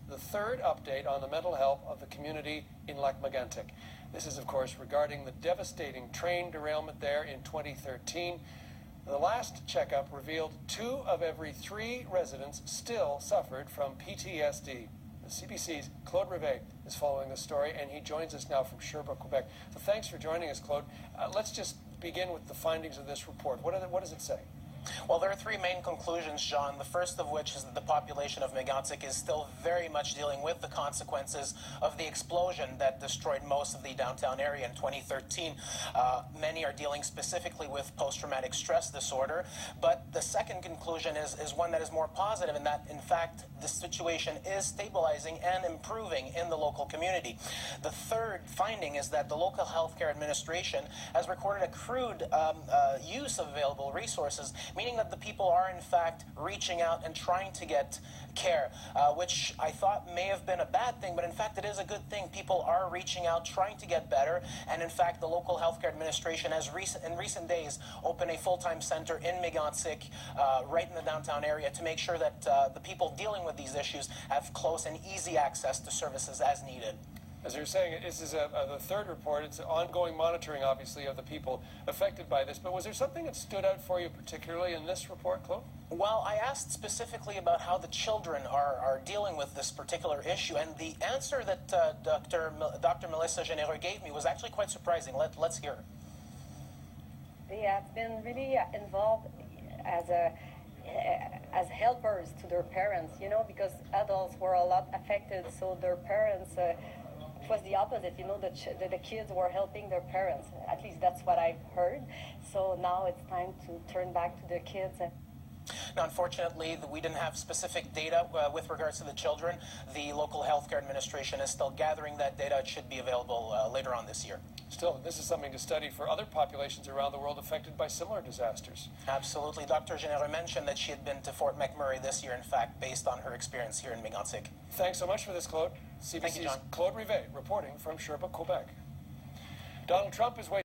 the third update on the mental health of the community in Lac-Mégantic. This is, of course, regarding the devastating train derailment there in 2013. The last checkup revealed 2 of every 3 residents still suffered from PTSD. The CBC's Claude Rivest is following this story, and he joins us now from Sherbrooke, Quebec. So thanks for joining us, Claude. Let's just begin with the findings of this report. What does it say? Well, there are 3 main conclusions, John. The first of which is that the population of Mégantic is still very much dealing with the consequences of the explosion that destroyed most of the downtown area in 2013. Many are dealing specifically with post-traumatic stress disorder. But the second conclusion is one that is more positive, in that, in fact, the situation is stabilizing and improving in the local community. The third finding is that the local healthcare administration has recorded a crude use of available resources, meaning that the people are, in fact, reaching out and trying to get care, which I thought may have been a bad thing, but in fact it is a good thing. People are reaching out, trying to get better, and in fact the local healthcare administration has in recent days opened a full-time center in Mégantic, right in the downtown area, to make sure that the people dealing with these issues have close and easy access to services as needed. As you're saying, this is the third report. It's ongoing monitoring, obviously, of the people affected by this. But was there something that stood out for you particularly in this report, Claude? Well, I asked specifically about how the children are dealing with this particular issue, and the answer that Dr. Melissa Généreux gave me was actually quite surprising. Let's hear. They have been really involved as helpers to their parents, you know, because adults were a lot affected, so their parents... it was the opposite, you know, the kids were helping their parents. At least that's what I've heard. So now it's time to turn back to the kids. Now, unfortunately, we didn't have specific data with regards to the children. The local healthcare administration is still gathering that data. It should be available later on this year. Still, this is something to study for other populations around the world affected by similar disasters. Absolutely. Dr. Généreux mentioned that she had been to Fort McMurray this year, in fact, based on her experience here in Mégantic. Thanks so much for this, Claude. CBC's Claude Rivest reporting from Sherbrooke, Quebec. Donald Trump is waiting.